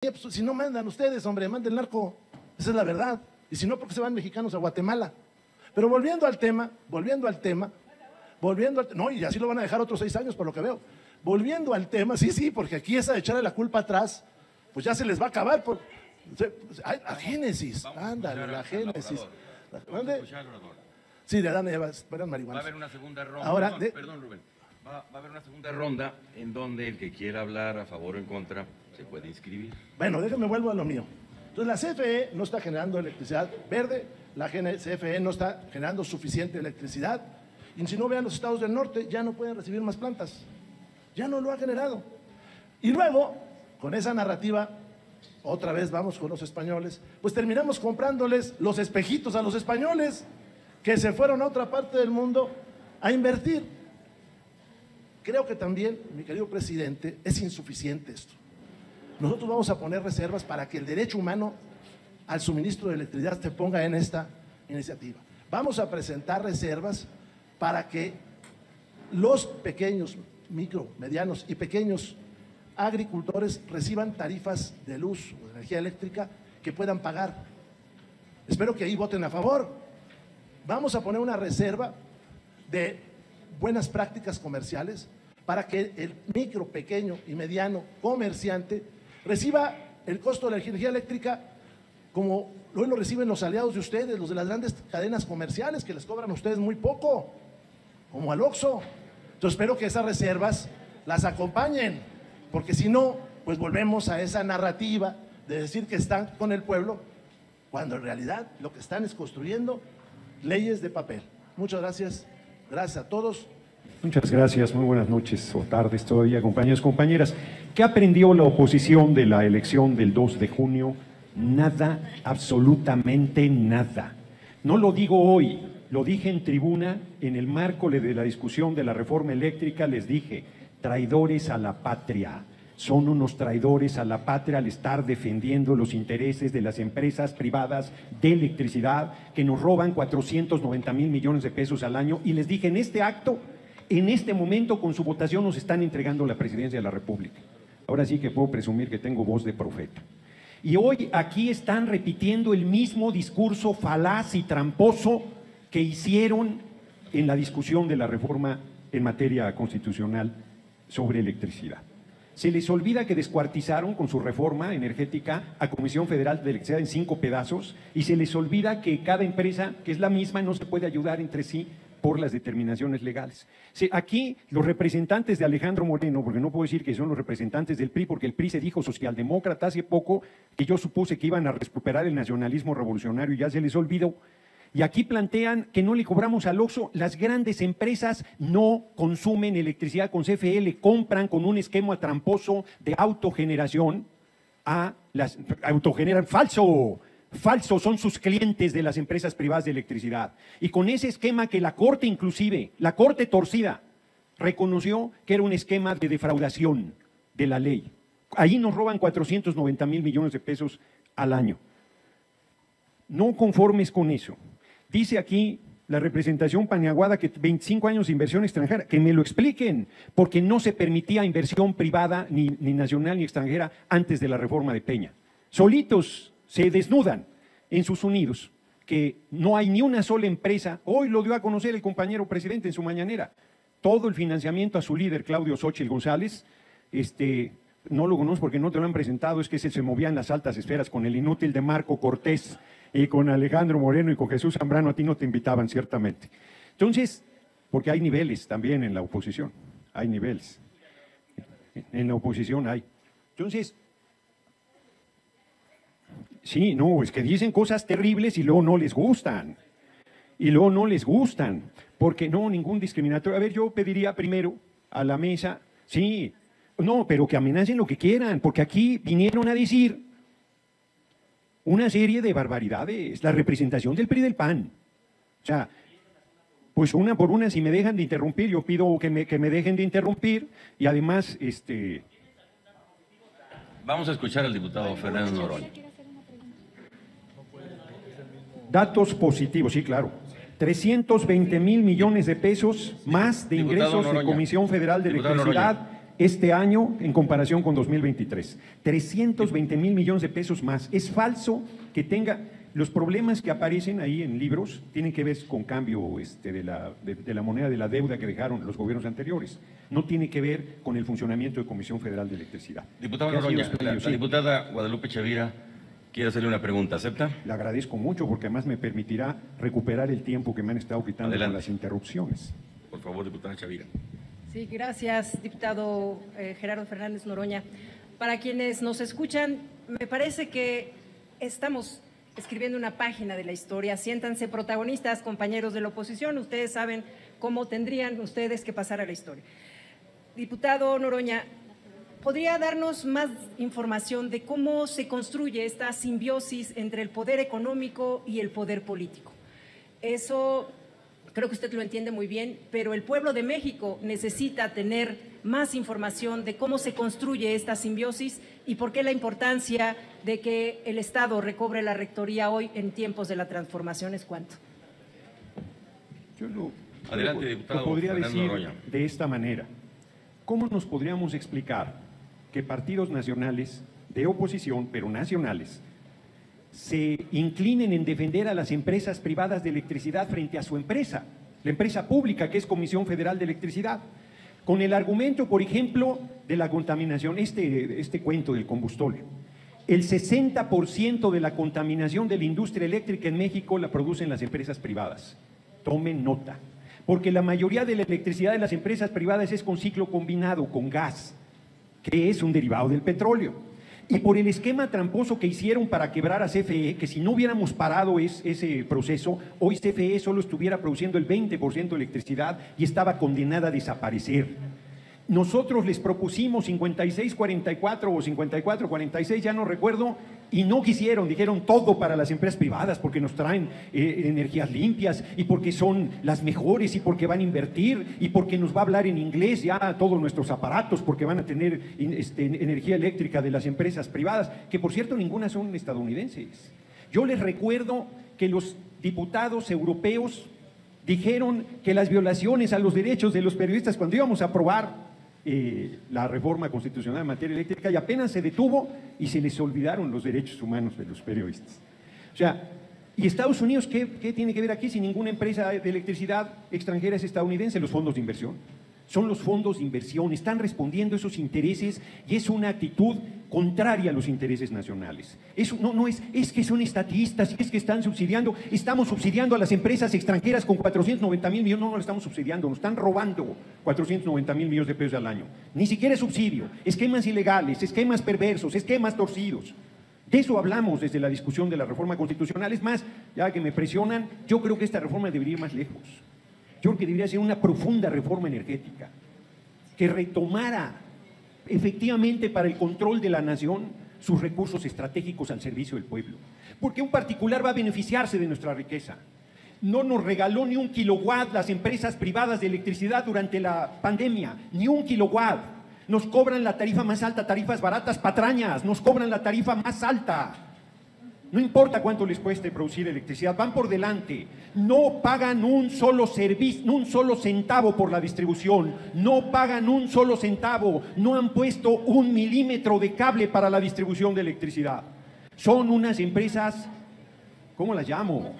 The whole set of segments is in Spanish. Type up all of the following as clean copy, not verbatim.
Pues, si no mandan ustedes, hombre, manden el narco. Esa es la verdad. Y si no, ¿por qué se van mexicanos a Guatemala? Pero volviendo al tema, no, y así lo van a dejar otros 6 años por lo que veo. Volviendo al tema, sí, porque aquí esa de echarle la culpa atrás, pues ya se les va a acabar. La Génesis, ándale, la Génesis. Sí, de Adán y Eva, marihuana. Va a haber una segunda ronda. Ahora, perdón, Rubén. Va a haber una segunda ronda en donde el que quiera hablar a favor o en contra se puede inscribir. Bueno, déjame vuelvo a lo mío. Entonces la CFE no está generando electricidad verde, la CFE no está generando suficiente electricidad, y si no vean los estados del norte, ya no pueden recibir más plantas, ya no lo ha generado. Y luego, con esa narrativa, otra vez vamos con los españoles, pues terminamos comprándoles los espejitos a los españoles, que se fueron a otra parte del mundo a invertir. Creo que también, mi querido presidente, es insuficiente esto. Nosotros vamos a poner reservas para que el derecho humano al suministro de electricidad se ponga en esta iniciativa. Vamos a presentar reservas para que los pequeños, micro, medianos y pequeños agricultores reciban tarifas de luz o de energía eléctrica que puedan pagar. Espero que ahí voten a favor. Vamos a poner una reserva de buenas prácticas comerciales para que el micro, pequeño y mediano comerciante reciba el costo de la energía eléctrica como hoy lo reciben los aliados de ustedes, los de las grandes cadenas comerciales, que les cobran a ustedes muy poco, como al Oxxo. Entonces espero que esas reservas las acompañen, porque si no, pues volvemos a esa narrativa de decir que están con el pueblo, cuando en realidad lo que están es construyendo leyes de papel. Muchas gracias, gracias a todos. Muchas gracias, muy buenas noches o tardes todavía, compañeros, compañeras. ¿Qué aprendió la oposición de la elección del 2 de junio? Nada, absolutamente nada. No lo digo hoy, lo dije en tribuna, en el marco de la discusión de la reforma eléctrica, les dije, traidores a la patria. Son unos traidores a la patria al estar defendiendo los intereses de las empresas privadas de electricidad que nos roban 490,000 millones de pesos al año. Y les dije, en este acto, en este momento, con su votación, nos están entregando la presidencia de la República. Ahora sí que puedo presumir que tengo voz de profeta. Y hoy aquí están repitiendo el mismo discurso falaz y tramposo que hicieron en la discusión de la reforma en materia constitucional sobre electricidad. Se les olvida que descuartizaron con su reforma energética a Comisión Federal de Electricidad en 5 pedazos, y se les olvida que cada empresa, que es la misma, no se puede ayudar entre sí por las determinaciones legales. Aquí los representantes de Alejandro Moreno, porque no puedo decir que son los representantes del PRI, porque el PRI se dijo socialdemócrata hace poco, que yo supuse que iban a recuperar el nacionalismo revolucionario y ya se les olvidó. Y aquí plantean que no le cobramos al Oxxo. Las grandes empresas no consumen electricidad con CFE, le compran con un esquema tramposo de autogeneración a las autogeneran. Falso, son sus clientes de las empresas privadas de electricidad. Y con ese esquema que la Corte inclusive, la Corte torcida, reconoció que era un esquema de defraudación de la ley. Ahí nos roban 490,000 millones de pesos al año. No conformes con eso. Dice aquí la representación Paniaguada que 25 años de inversión extranjera, que me lo expliquen, porque no se permitía inversión privada, ni nacional ni extranjera, antes de la reforma de Peña. Solitos se desnudan en sus unidos, que no hay ni una sola empresa. Hoy lo dio a conocer el compañero presidente en su mañanera. Todo el financiamiento a su líder, Claudio Xóchitl González, no lo conozco porque no te lo han presentado, es que se movía en las altas esferas con el inútil de Marco Cortés y con Alejandro Moreno y con Jesús Zambrano. A ti no te invitaban, ciertamente. Entonces, porque hay niveles también en la oposición, hay niveles. En la oposición hay. Entonces, sí, no, es que dicen cosas terribles y luego no les gustan. Porque no, ningún discriminatorio. A ver, yo pediría primero a la mesa, sí, no, pero que amenacen lo que quieran, porque aquí vinieron a decir una serie de barbaridades, la representación del PRI y del PAN. O sea, pues una por una, si me dejan de interrumpir, yo pido que me dejen de interrumpir, y además, Vamos a escuchar al diputado Fernando Noroña. Datos positivos, sí, claro. 320,000 millones de pesos más de ingresos de Comisión Federal de Electricidad este año en comparación con 2023. 320,000 millones de pesos más. Es falso que tenga... Los problemas que aparecen ahí en libros tienen que ver con cambio de la moneda de la deuda que dejaron los gobiernos anteriores. No tiene que ver con el funcionamiento de Comisión Federal de Electricidad. Diputado Noroña, la diputada Guadalupe Chavira quiere hacerle una pregunta. ¿Acepta? Le agradezco mucho porque además me permitirá recuperar el tiempo que me han estado quitando con las interrupciones. Por favor, diputada Chavira. Sí, gracias, diputado Gerardo Fernández Noroña. Para quienes nos escuchan, me parece que estamos escribiendo una página de la historia. Siéntanse protagonistas, compañeros de la oposición. Ustedes saben cómo tendrían ustedes que pasar a la historia. Diputado Noroña, ¿podría darnos más información de cómo se construye esta simbiosis entre el poder económico y el poder político? Eso creo que usted lo entiende muy bien, pero el pueblo de México necesita tener más información de cómo se construye esta simbiosis y por qué la importancia de que el Estado recobre la rectoría hoy en tiempos de la transformación es cuánto. Adelante, diputado. Lo podría Fernando decir Noroña. de esta manera. ¿Cómo nos podríamos explicar que partidos nacionales de oposición, pero nacionales, se inclinen en defender a las empresas privadas de electricidad frente a su empresa, la empresa pública que es Comisión Federal de Electricidad? Con el argumento, por ejemplo, de la contaminación, este cuento del combustóleo. El 60% de la contaminación de la industria eléctrica en México la producen las empresas privadas. Tomen nota, porque la mayoría de la electricidad de las empresas privadas es con ciclo combinado, con gas, que es un derivado del petróleo. Y por el esquema tramposo que hicieron para quebrar a CFE, que si no hubiéramos parado ese proceso, hoy CFE solo estuviera produciendo el 20% de electricidad y estaba condenada a desaparecer. Nosotros les propusimos 56-44 o 54-46, ya no recuerdo, y no quisieron, dijeron todo para las empresas privadas porque nos traen energías limpias y porque son las mejores y porque van a invertir y porque nos va a hablar en inglés ya todos nuestros aparatos porque van a tener energía eléctrica de las empresas privadas, que por cierto ninguna son estadounidenses. Yo les recuerdo que los diputados europeos dijeron que las violaciones a los derechos de los periodistas cuando íbamos a aprobar la reforma constitucional en materia eléctrica y apenas se detuvo y se les olvidaron los derechos humanos de los periodistas. O sea, ¿y Estados Unidos qué tiene que ver aquí si ninguna empresa de electricidad extranjera es estadounidense? Los fondos de inversión. Son los fondos de inversión, están respondiendo a esos intereses y es una actitud contraria a los intereses nacionales. Eso no es que son estatistas, es que están subsidiando, estamos subsidiando a las empresas extranjeras con 490,000 millones, no lo estamos subsidiando, nos están robando 490,000 millones de pesos al año. Ni siquiera es subsidio, esquemas ilegales, esquemas perversos, esquemas torcidos. De eso hablamos desde la discusión de la reforma constitucional. Es más, ya que me presionan, yo creo que esta reforma debería ir más lejos. Yo creo que debería ser una profunda reforma energética que retomara efectivamente para el control de la nación sus recursos estratégicos al servicio del pueblo. Porque un particular va a beneficiarse de nuestra riqueza. No nos regaló ni un kilowatt las empresas privadas de electricidad durante la pandemia, ni un kilowatt. Nos cobran la tarifa más alta, tarifas baratas, patrañas, nos cobran la tarifa más alta. No importa cuánto les cueste producir electricidad, van por delante. No pagan un solo servicio, un solo centavo por la distribución. No pagan un solo centavo. No han puesto un milímetro de cable para la distribución de electricidad. Son unas empresas, ¿cómo las llamo?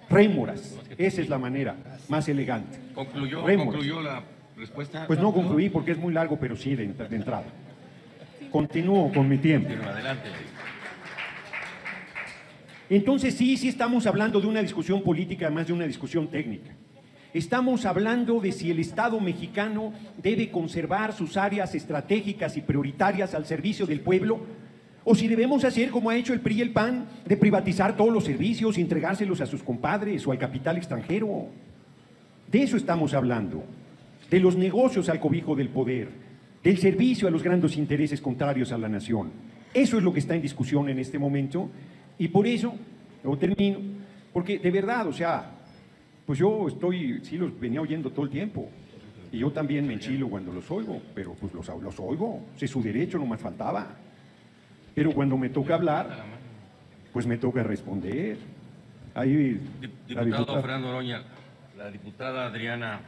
Rémoras. Esa es la manera más elegante. ¿Concluyó la respuesta? Pues no concluí porque es muy largo, pero sí de entrada. Continúo con mi tiempo. Adelante. Entonces sí estamos hablando de una discusión política, además de una discusión técnica. Estamos hablando de si el Estado mexicano debe conservar sus áreas estratégicas y prioritarias al servicio del pueblo, o si debemos hacer como ha hecho el PRI y el PAN, de privatizar todos los servicios y entregárselos a sus compadres o al capital extranjero. De eso estamos hablando, de los negocios al cobijo del poder, del servicio a los grandes intereses contrarios a la nación. Eso es lo que está en discusión en este momento. Y por eso, luego termino, porque de verdad, o sea, pues yo sí los venía oyendo todo el tiempo, y yo también me enchilo cuando los oigo, pero pues los oigo, es su derecho, no más faltaba. Pero cuando me toca hablar, pues me toca responder. Ahí, Diputado Fernando Noroña, la diputada Adriana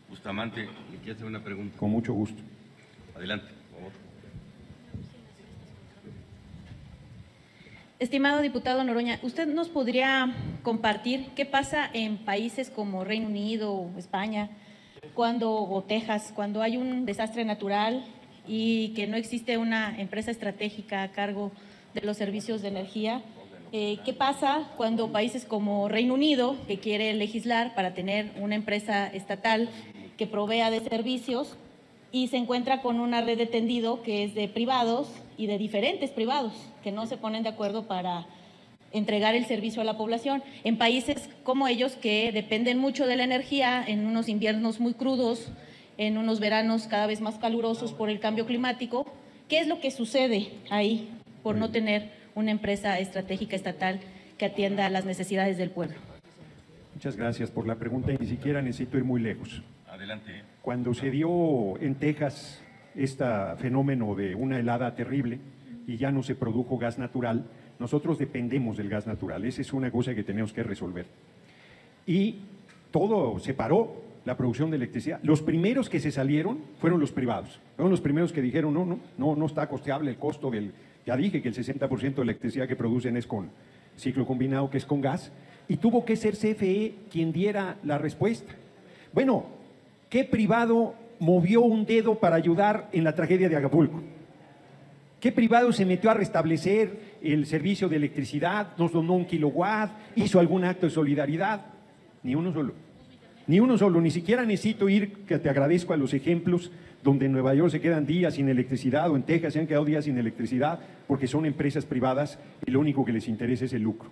Bustamante le quiere hacer una pregunta. Con mucho gusto. Adelante. Por favor. Estimado diputado Noroña, ¿usted nos podría compartir qué pasa en países como Reino Unido, España, o Texas, cuando hay un desastre natural y que no existe una empresa estratégica a cargo de los servicios de energía? ¿Qué pasa cuando países como Reino Unido, que quiere legislar para tener una empresa estatal que provea de servicios, y se encuentra con una red de tendido que es de privados y de diferentes privados que no se ponen de acuerdo para entregar el servicio a la población? En países como ellos, que dependen mucho de la energía, en unos inviernos muy crudos, en unos veranos cada vez más calurosos por el cambio climático, ¿qué es lo que sucede ahí por no tener una empresa estratégica estatal que atienda a las necesidades del pueblo? Muchas gracias por la pregunta y ni siquiera necesito ir muy lejos. Adelante. Cuando se dio en Texas este fenómeno de una helada terrible y ya no se produjo gas natural, nosotros dependemos del gas natural. Esa es una cosa que tenemos que resolver. Y todo se paró, la producción de electricidad. Los primeros que se salieron fueron los privados. Fueron los primeros que dijeron, no está costeable el costo del… Ya dije que el 60% de electricidad que producen es con ciclo combinado, que es con gas. Y tuvo que ser CFE quien diera la respuesta. Bueno, ¿qué privado movió un dedo para ayudar en la tragedia de Acapulco? ¿Qué privado se metió a restablecer el servicio de electricidad, nos donó 1 kilowatt, hizo algún acto de solidaridad? Ni uno solo. Ni uno solo. Ni siquiera necesito ir, que te agradezco, a los ejemplos donde en Nueva York se quedan días sin electricidad o en Texas se han quedado días sin electricidad porque son empresas privadas y lo único que les interesa es el lucro.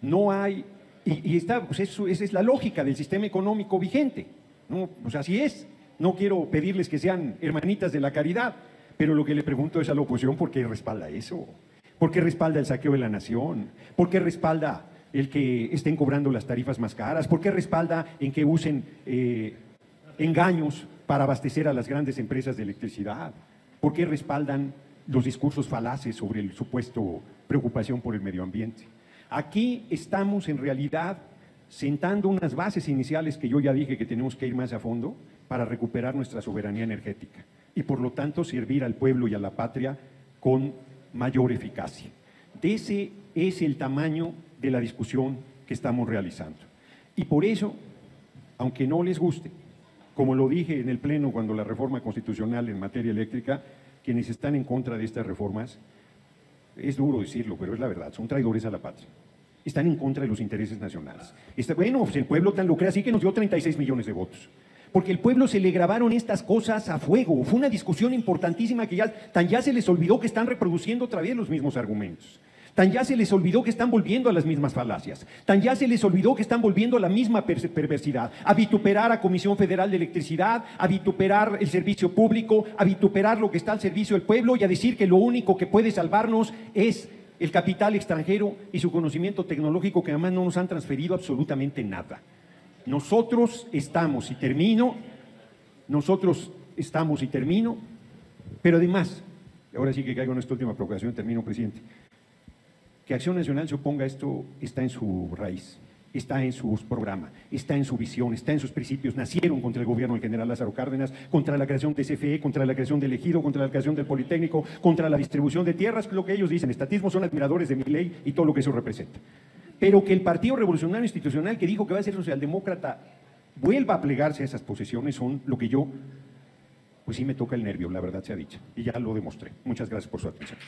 No hay… pues esa es la lógica del sistema económico vigente, ¿no? Pues así es. No quiero pedirles que sean hermanitas de la caridad, pero lo que le pregunto es a la oposición: ¿por qué respalda eso? ¿Por qué respalda el saqueo de la nación? ¿Por qué respalda el que estén cobrando las tarifas más caras? ¿Por qué respalda en que usen engaños para abastecer a las grandes empresas de electricidad? ¿Por qué respaldan los discursos falaces sobre el supuesto preocupación por el medio ambiente? Aquí estamos en realidad sentando unas bases iniciales que yo ya dije que tenemos que ir más a fondo para recuperar nuestra soberanía energética y por lo tanto servir al pueblo y a la patria con mayor eficacia. Ese es el tamaño de la discusión que estamos realizando. Y por eso, aunque no les guste, como lo dije en el Pleno cuando la reforma constitucional en materia eléctrica, quienes están en contra de estas reformas, es duro decirlo, pero es la verdad, son traidores a la patria. Están en contra de los intereses nacionales. Bueno, pues el pueblo tan lo cree así que nos dio 36 millones de votos. Porque el pueblo se le grabaron estas cosas a fuego. Fue una discusión importantísima que ya se les olvidó que están reproduciendo otra vez los mismos argumentos. Tan ya se les olvidó que están volviendo a las mismas falacias. Tan ya se les olvidó que están volviendo a la misma perversidad. A vituperar a Comisión Federal de Electricidad, a vituperar el servicio público, a vituperar lo que está al servicio del pueblo y a decir que lo único que puede salvarnos es el capital extranjero y su conocimiento tecnológico, que además no nos han transferido absolutamente nada. Nosotros estamos, y termino, pero además, ahora sí que caigo en esta última provocación, termino, presidente. Que Acción Nacional se oponga a esto está en su raíz, está en su programa, está en su visión, está en sus principios. Nacieron contra el gobierno del general Lázaro Cárdenas, contra la creación de CFE, contra la creación del Ejido, contra la creación del Politécnico, contra la distribución de tierras, lo que ellos dicen, estatismo, son admiradores de Milei y todo lo que eso representa. Pero que el Partido Revolucionario Institucional, que dijo que va a ser socialdemócrata, vuelva a plegarse a esas posiciones, son lo que yo, pues sí me toca el nervio, la verdad sea dicha, y ya lo demostré. Muchas gracias por su atención.